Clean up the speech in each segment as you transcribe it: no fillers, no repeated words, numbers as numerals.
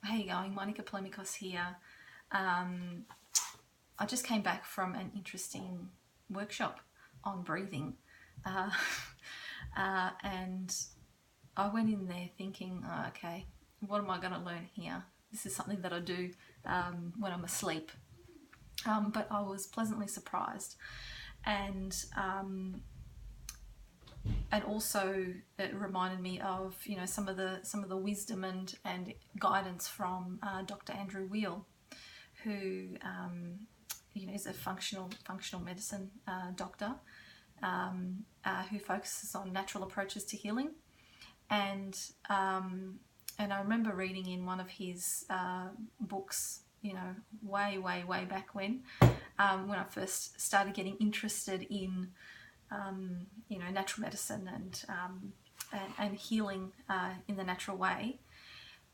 How you going? Monika Polemicos here. I just came back from an interesting workshop on breathing, uh, and I went in there thinking, oh, okay, what am I going to learn here? This is something that I do when I'm asleep, but I was pleasantly surprised, and also it reminded me of some of the wisdom and guidance from Dr. Andrew Weil, who is a functional medicine doctor who focuses on natural approaches to healing, and I remember reading in one of his books, way back when I first started getting interested in natural medicine and healing in the natural way.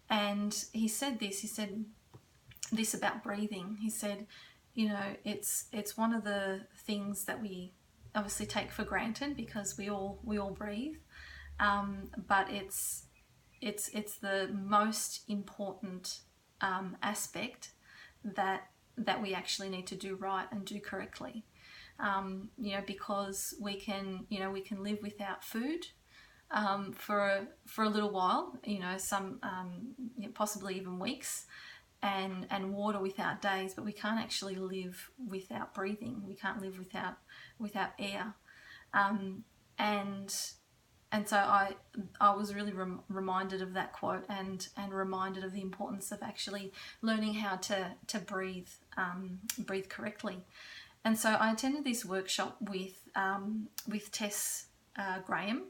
And he said this about breathing. He said, it's one of the things that we obviously take for granted because we all breathe, but it's the most important aspect that we actually need to do right and do correctly. Because we can live without food for a little while, some possibly even weeks, and water without days, but we can't actually live without breathing. We can't live without air, and so I was really reminded of that quote and reminded of the importance of actually learning how to breathe correctly. And so I attended this workshop with Tess Graham,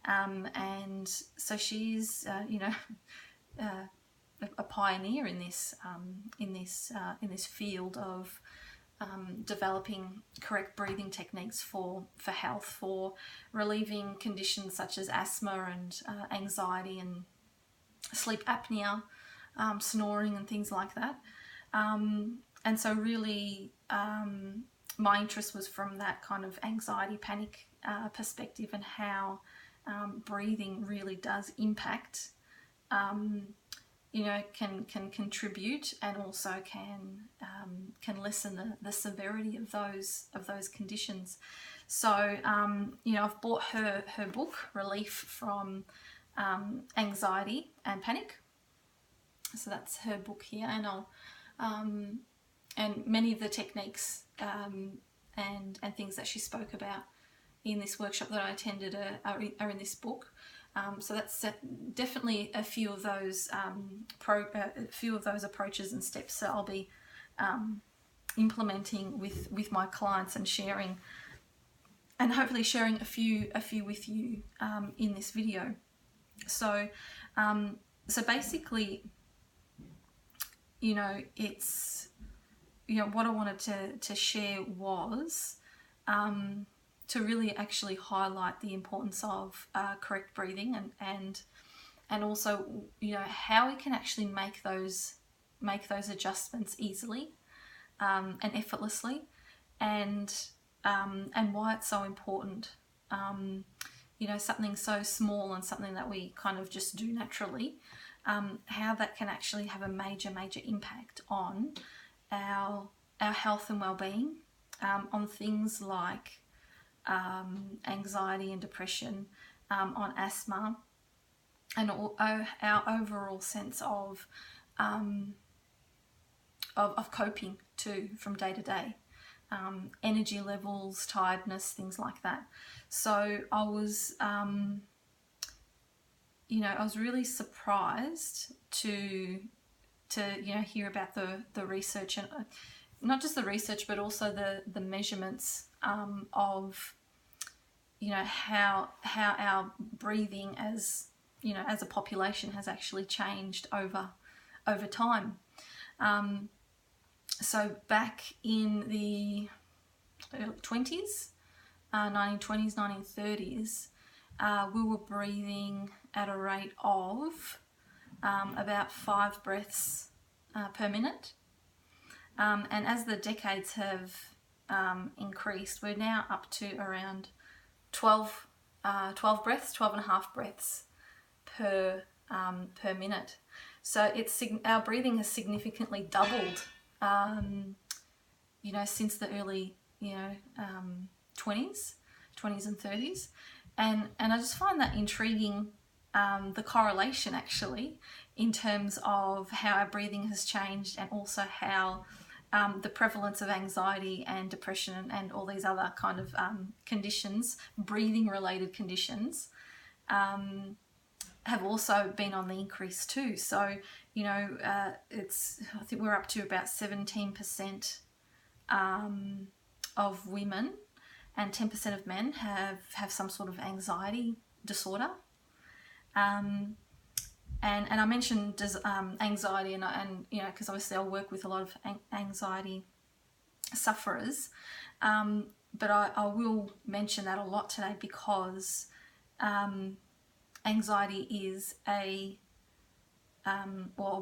and so she's a pioneer in this field of developing correct breathing techniques for health, for relieving conditions such as asthma and anxiety and sleep apnea, snoring and things like that. And so really my interest was from that kind of anxiety, panic perspective, and how breathing really does impact, can contribute, and also can lessen the severity of those conditions. So I've bought her book, Relief from Anxiety and Panic. So that's her book here, and I'll and many of the techniques and things that she spoke about in this workshop that I attended are in this book. So that's definitely a few of those approaches and steps that I'll be implementing with my clients and sharing, and hopefully sharing a few with you in this video. So basically, it's what I wanted to share was to really actually highlight the importance of correct breathing and also how we can actually make those adjustments easily and effortlessly, and why it's so important. Something so small and something that we kind of just do naturally, how that can actually have a major impact on our health and well-being, on things like anxiety and depression, on asthma, and our overall sense of coping too from day to day, energy levels, tiredness, things like that. So I was really surprised to hear about the research, and not just the research, but also the measurements of how our breathing as a population has actually changed over time. So back in the 1920s, 1930s, we were breathing at a rate of about 5 breaths per minute. And as the decades have increased, we're now up to around 12 breaths, 12 and a half breaths per per minute. So our breathing has significantly doubled, since the early, 20s and 30s. And I just find that intriguing, the correlation actually, in terms of how our breathing has changed, and also how the prevalence of anxiety and depression and all these other kind of conditions, breathing related conditions, have also been on the increase too. So, I think we're up to about 17% of women and 10% of men have some sort of anxiety disorder. And I mentioned anxiety, and because obviously I work with a lot of anxiety sufferers, but I will mention that a lot today, because anxiety is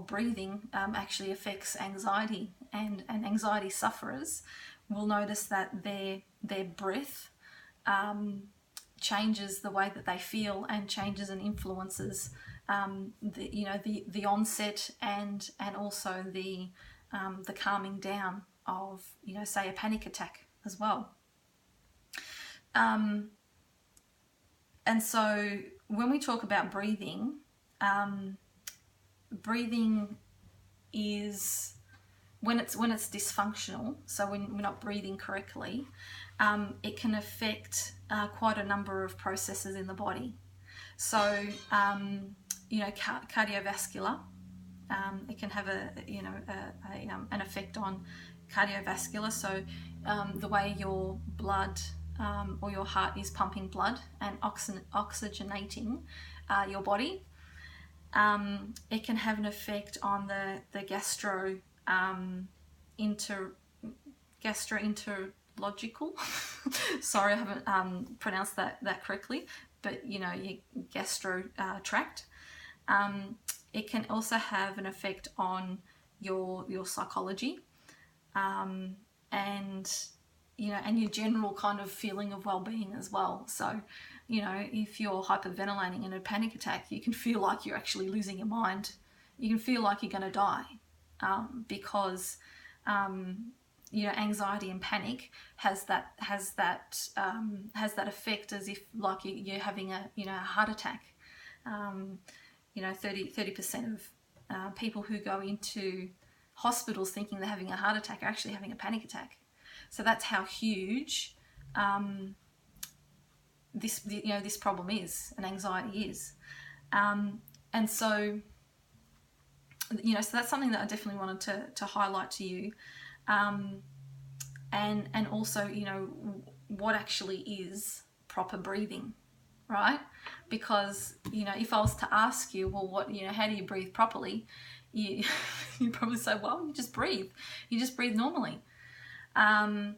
breathing actually affects anxiety, and anxiety sufferers will notice that their breath changes the way that they feel, and changes and influences the onset and also the calming down of, say, a panic attack as well. And so when we talk about breathing, breathing is when it's dysfunctional, so when we're not breathing correctly, it can affect quite a number of processes in the body. So cardiovascular, it can have an effect on cardiovascular. So the way your blood or your heart is pumping blood and oxygenating your body. It can have an effect on the gastroenterological. Sorry, I haven't pronounced that correctly, but your gastro tract. It can also have an effect on your psychology, and your general kind of feeling of well-being as well. So, if you're hyperventilating in a panic attack, you can feel like you're actually losing your mind. You can feel like you're going to die, because anxiety and panic has that effect, as if like you're having a heart attack. 30% of people who go into hospitals thinking they're having a heart attack are actually having a panic attack. So that's how huge this problem is, and anxiety is. And so, so that's something that I definitely wanted to highlight to you. And also, what actually is proper breathing, right? Because, if I was to ask you, well, how do you breathe properly? You'd probably say, well, you just breathe. You just breathe normally. And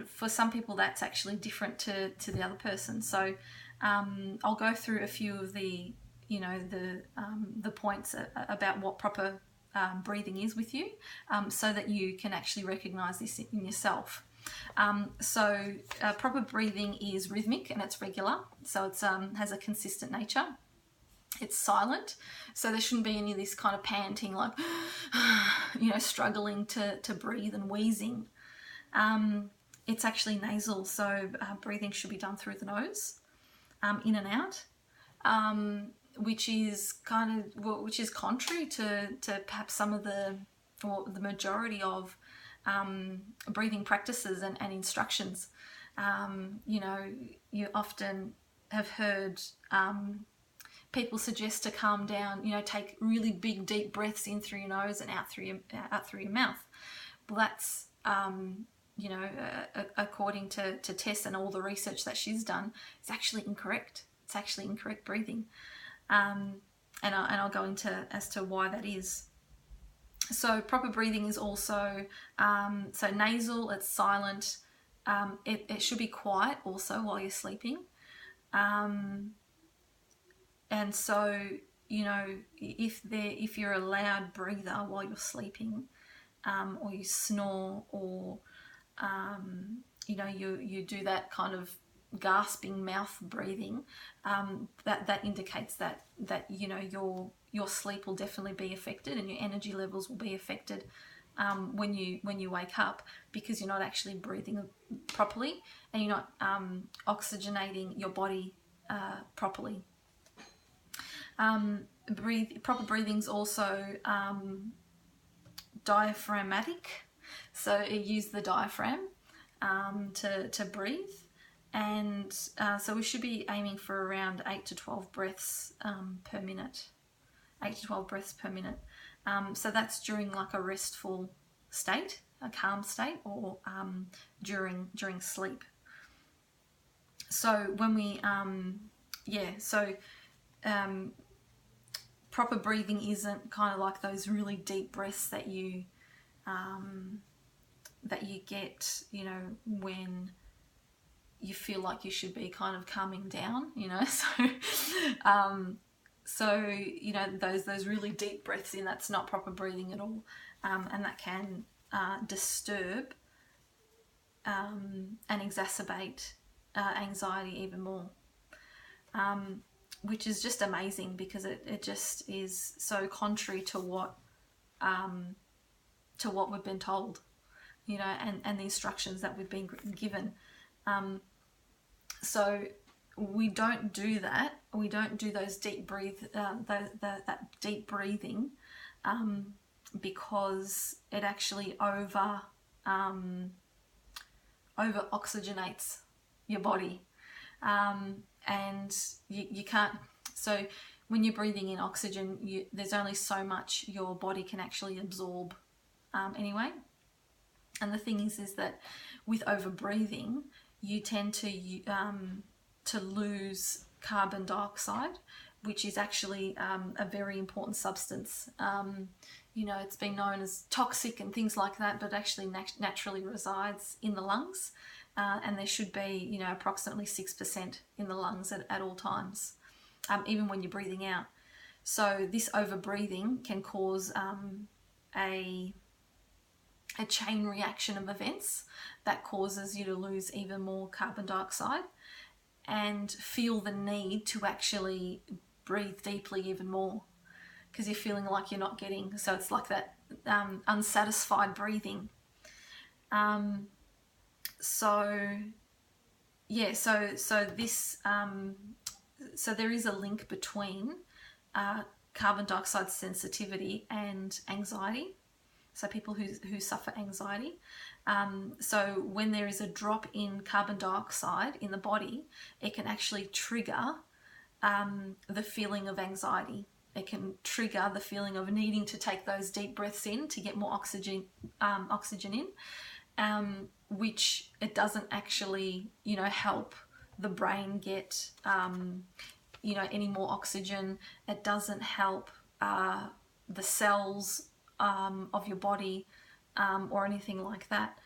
for some people that's actually different to the other person. So I'll go through a few of the points about what proper breathing is with you, so that you can actually recognize this in yourself. So proper breathing is rhythmic and it's regular, so it's has a consistent nature. It's silent, so there shouldn't be any of this kind of panting, like struggling to breathe and wheezing. It's actually nasal, so breathing should be done through the nose, in and out, which is contrary to perhaps some of the majority of breathing practices and instructions. You often have heard people suggest to calm down, take really big deep breaths in through your nose and out through your mouth. Well, that's according to Tess and all the research that she's done, it's actually incorrect. It's actually incorrect breathing, and I'll go into as to why that is. So proper breathing is also so nasal. It's silent. It should be quiet also while you're sleeping. And so, if you're a loud breather while you're sleeping, or you snore, or you do that kind of gasping mouth breathing, that indicates that you know your sleep will definitely be affected and your energy levels will be affected when you wake up, because you're not actually breathing properly and you're not oxygenating your body properly. Proper breathing's also diaphragmatic, so you use the diaphragm to breathe, and so we should be aiming for around 8 to 12 breaths per minute. 8 to 12 breaths per minute. So that's during like a restful state, a calm state, or during sleep. So when we proper breathing isn't kind of like those really deep breaths that you get, you know, when you feel like you should be kind of calming down, you know. So you know, those really deep breaths in, that's not proper breathing at all, and that can disturb and exacerbate anxiety even more, which is just amazing, because it just is so contrary to what we've been told, you know, and the instructions that we've been given. So we don't do that. We don't do those deep that deep breathing, because it actually over oxygenates your body, and you can't. So when you're breathing in oxygen, there's only so much your body can actually absorb anyway. And the thing is that with over breathing, you tend to lose carbon dioxide, which is actually a very important substance. You know, it's been known as toxic and things like that, but actually naturally resides in the lungs, and there should be, you know, approximately 6% in the lungs at all times, even when you're breathing out. So this over breathing can cause a chain reaction of events that causes you to lose even more carbon dioxide and feel the need to actually breathe deeply even more, because you're feeling like you're not getting, so it's like that unsatisfied breathing. So there is a link between carbon dioxide sensitivity and anxiety. So people who suffer anxiety. So when there is a drop in carbon dioxide in the body, it can actually trigger the feeling of anxiety. It can trigger the feeling of needing to take those deep breaths in to get more oxygen in, which it doesn't actually, you know, help the brain get, you know, any more oxygen. It doesn't help the cells of your body or anything like that.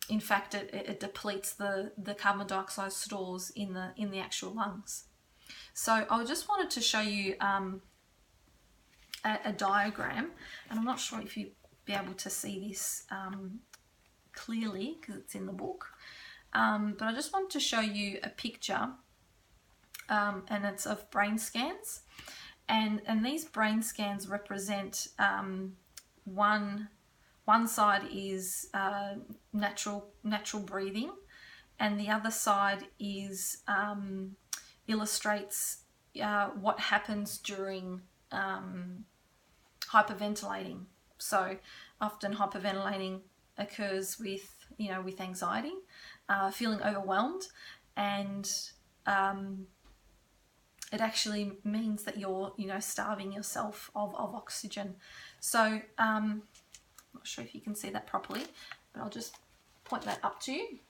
In fact, it depletes the carbon dioxide stores in the actual lungs. So I just wanted to show you a diagram, and I'm not sure if you'd be able to see this clearly because it's in the book, but I just wanted to show you a picture, and it's of brain scans, and these brain scans represent one side is natural breathing, and the other side is illustrates what happens during hyperventilating. So often hyperventilating occurs with anxiety, feeling overwhelmed, and it actually means that you're starving yourself of oxygen. So I'm not sure if you can see that properly, but I'll just point that up to you.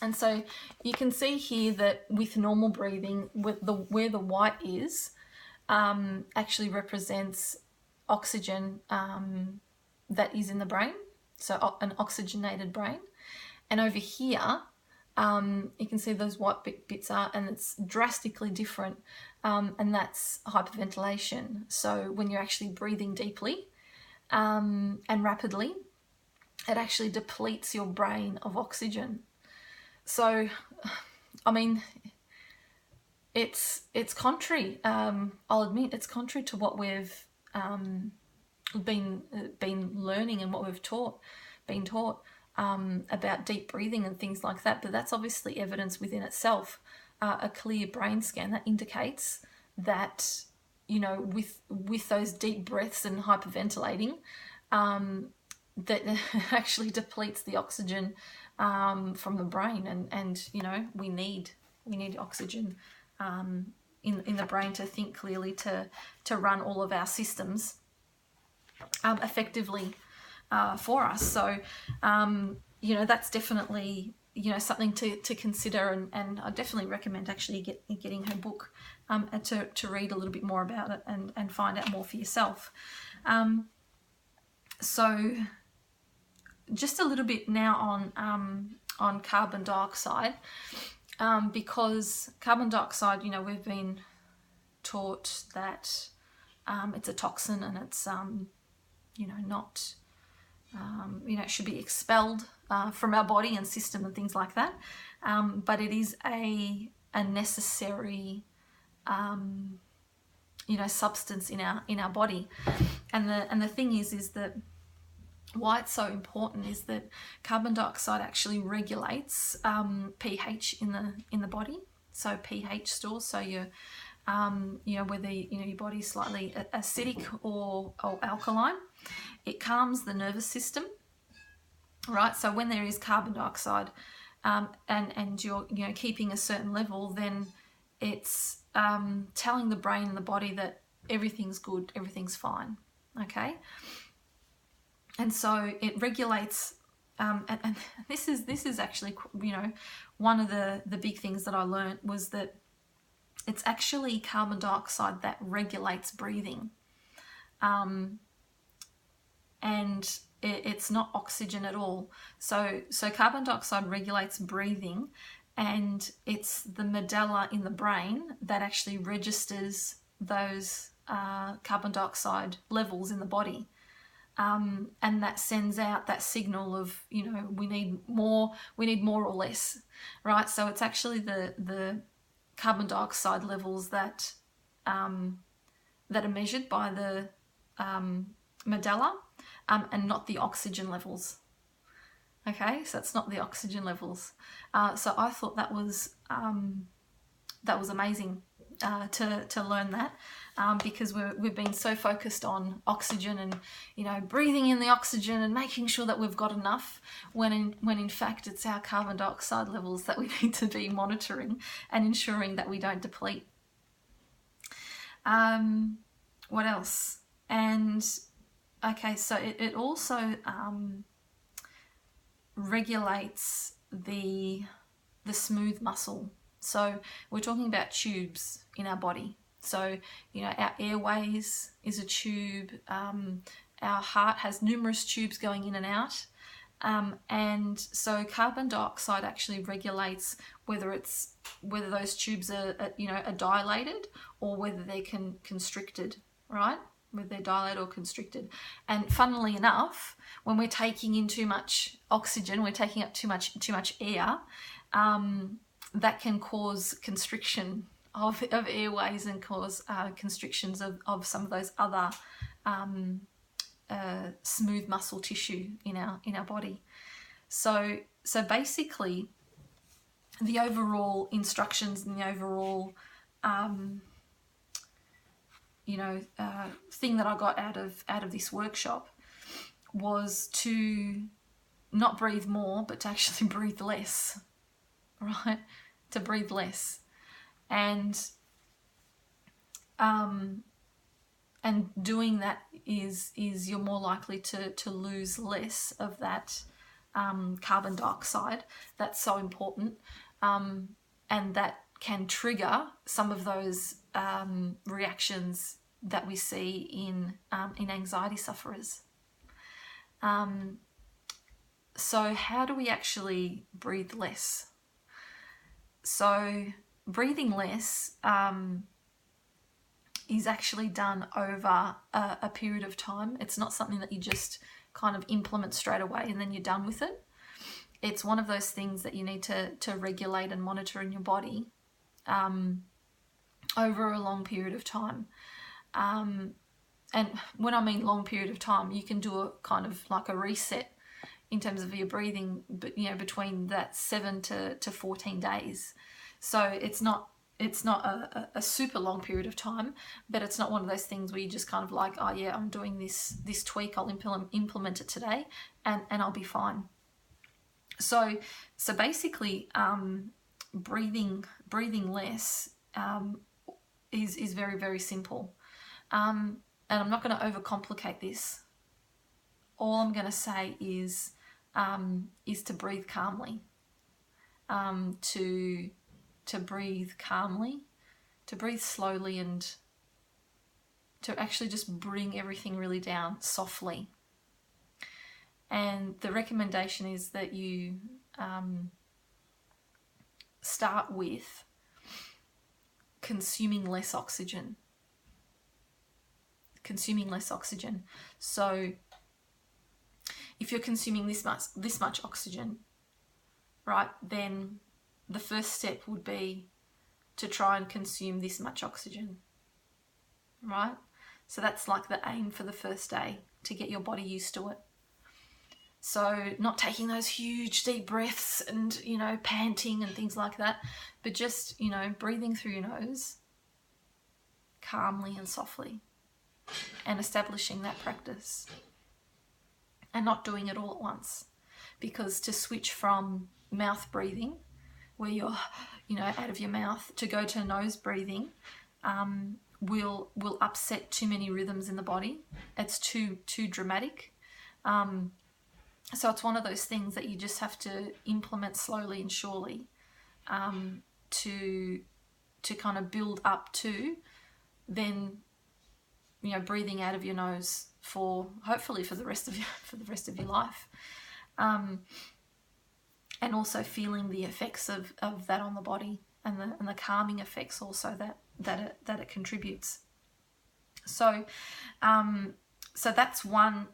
And so you can see here that with normal breathing, where the white is actually represents oxygen that is in the brain, so an oxygenated brain. And over here, you can see those white bits are, and it's drastically different, and that's hyperventilation. So when you're actually breathing deeply and rapidly, it actually depletes your brain of oxygen. So, I mean, it's contrary. I'll admit it's contrary to what we've been learning and what we've been taught about deep breathing and things like that. But that's obviously evidence within itself. A clear brain scan that indicates that, you know, with those deep breaths and hyperventilating, that actually depletes the oxygen from the brain, and you know, we need oxygen in the brain to think clearly, to run all of our systems effectively for us. So you know, that's definitely, you know, something to consider, and I definitely recommend actually getting her book to read a little bit more about it and find out more for yourself. So just a little bit now on carbon dioxide, because carbon dioxide, you know, we've been taught that it's a toxin, and it's you know, not you know, it should be expelled from our body and system and things like that, but it is a necessary you know, substance in our body. And the thing is that why it's so important is that carbon dioxide actually regulates pH in the body. So pH stores, so you know, whether, you know, your body's slightly acidic or alkaline, it calms the nervous system, right? So when there is carbon dioxide and you're, you know, keeping a certain level, then it's telling the brain and the body that everything's good, everything's fine, okay? And so it regulates, and this is actually, you know, one of the big things that I learned was that it's actually carbon dioxide that regulates breathing, and it's not oxygen at all. So carbon dioxide regulates breathing, and it's the medulla in the brain that actually registers those carbon dioxide levels in the body. And that sends out that signal of, you know, we need more or less, right? So it's actually the carbon dioxide levels that that are measured by the medulla, and not the oxygen levels. Okay, so it's not the oxygen levels. So I thought that was amazing to learn that, because we've been so focused on oxygen and, you know, breathing in the oxygen and making sure that we've got enough, when in fact it's our carbon dioxide levels that we need to be monitoring and ensuring that we don't deplete. What else? And okay, so it also regulates the smooth muscle. So we're talking about tubes in our body. So, you know, our airways is a tube. Our heart has numerous tubes going in and out. And so carbon dioxide actually regulates whether those tubes are dilated, or whether they're constricted, right? Whether they're dilated or constricted. And funnily enough, when we're taking in too much oxygen, we're taking up too much air, that can cause constriction of airways and cause constrictions of some of those other smooth muscle tissue in our body. So basically, the overall instructions and the overall thing that I got out of this workshop was to not breathe more, but to actually breathe less, right? To breathe less. And doing that is you're more likely to lose less of that carbon dioxide that's so important, and that can trigger some of those reactions that we see in anxiety sufferers. So how do we actually breathe less? So breathing less is actually done over a period of time. It's not something that you just kind of implement straight away and then you're done with it. it's one of those things that you need to regulate and monitor in your body over a long period of time. And when I mean long period of time, you can do a kind of like a reset in terms of your breathing, but between that 7 to 14 days. So it's not a super long period of time, but it's not one of those things where you just kind of like, oh yeah, I'm doing this tweak, I'll implement it today, and I'll be fine. So basically, breathing less is very, very simple. And I'm not going to overcomplicate this. All I'm going to say is to breathe calmly, to breathe calmly, to breathe slowly, and to actually just bring everything really down softly. And the recommendation is that you start with consuming less oxygen. So if you're consuming this much oxygen, right, then the first step would be to try and consume this much oxygen, right? So that's like the aim for the first day, to get your body used to it. So not taking those huge deep breaths and, panting and things like that, but just, breathing through your nose calmly and softly, and establishing that practice, and not doing it all at once. Because to switch from mouth breathing, where you're, out of your mouth, to go to nose breathing, will upset too many rhythms in the body. It's too dramatic. So it's one of those things that you just have to implement slowly and surely, to kind of build up to then, breathing out of your nose hopefully for the rest of your life, and also feeling the effects of that on the body, and the calming effects also that it contributes. So that's one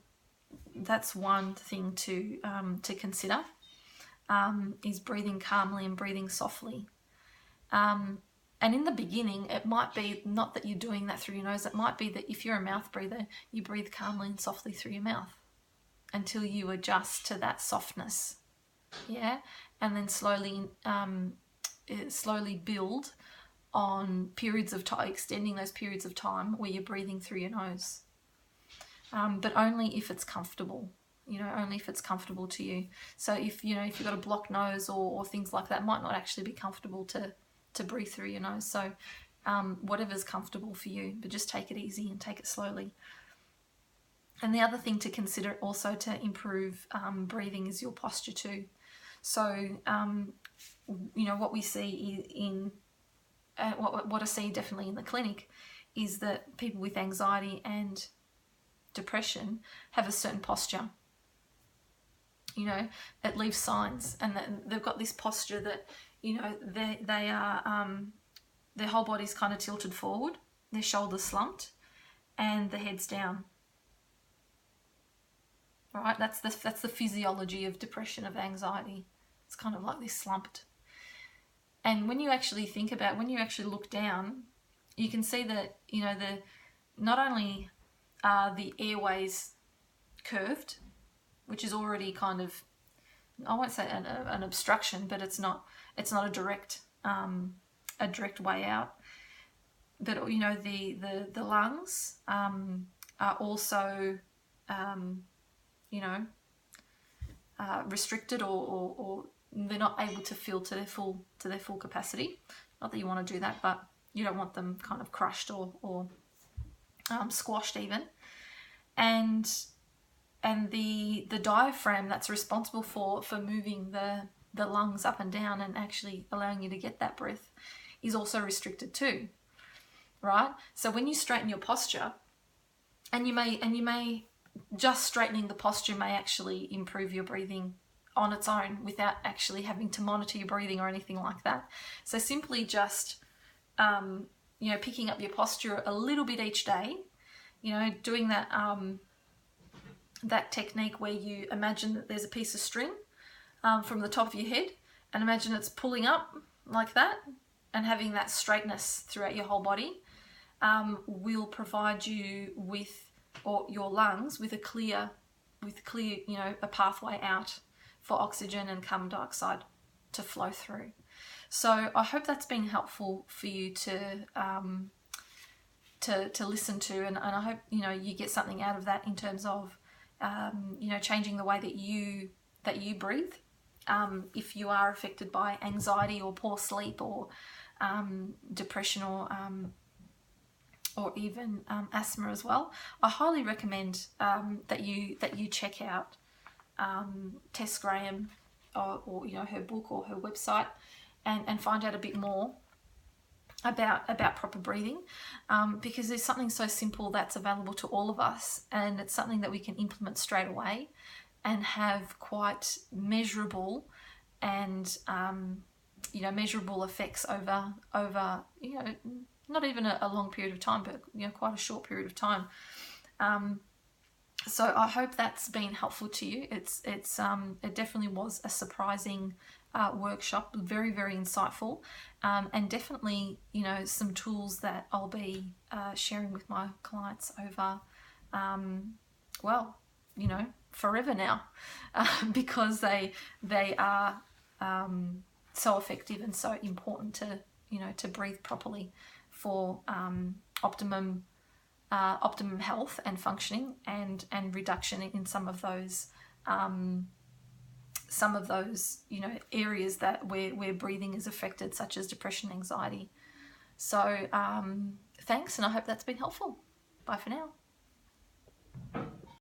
thing to consider, is breathing calmly and breathing softly. And in the beginning, it might be not that you're doing that through your nose. It might be that if you're a mouth breather, you breathe calmly and softly through your mouth until you adjust to that softness. Yeah, and then slowly build on periods of time, extending those periods of time where you're breathing through your nose. But only if it's comfortable. Only if it's comfortable to you. So if you've got a blocked nose or things like that, might not actually be comfortable to breathe through your nose. So whatever's comfortable for you, but just take it easy and take it slowly. And the other thing to consider also to improve breathing is your posture too. So what we see in what I see definitely in the clinic is that people with anxiety and depression have a certain posture. It leaves signs, and they've got this posture that they are their whole body's kind of tilted forward, their shoulders slumped, and the head's down. All right, that's the physiology of depression, of anxiety. It's kind of like this slumped. And when you actually think about, when you actually look down, you can see that not only are the airways curved, which is already kind of, I won't say an obstruction, but it's not a direct way out. But the lungs are also restricted, or they're not able to fill to their full capacity. Not that you want to do that, but you don't want them kind of crushed or squashed even. And the diaphragm that's responsible for moving the lungs up and down and actually allowing you to get that breath is also restricted too, right? So when you straighten your posture, and you may just straightening the posture may actually improve your breathing on its own without actually having to monitor your breathing or anything like that. So simply just picking up your posture a little bit each day, doing that technique where you imagine that there's a piece of string from the top of your head, and imagine it's pulling up like that and having that straightness throughout your whole body, will provide you with, or your lungs, with a clear, a pathway out for oxygen and carbon dioxide to flow through. So I hope that's been helpful for you to listen to, and I hope you get something out of that in terms of changing the way that you breathe. If you are affected by anxiety or poor sleep or depression or even asthma as well, I highly recommend that you check out Tess Graham or her book or her website and find out a bit more about proper breathing, because there's something so simple that's available to all of us, and it's something that we can implement straight away and have quite measurable and measurable effects over not even a long period of time, but quite a short period of time. So I hope that's been helpful to you. It definitely was a surprising workshop, very, very insightful, and definitely some tools that I'll be sharing with my clients over forever now, because they are so effective and so important to breathe properly for optimum health and functioning, and reduction in some of those areas that where breathing is affected, such as depression, anxiety. So thanks, and I hope that's been helpful. Bye for now.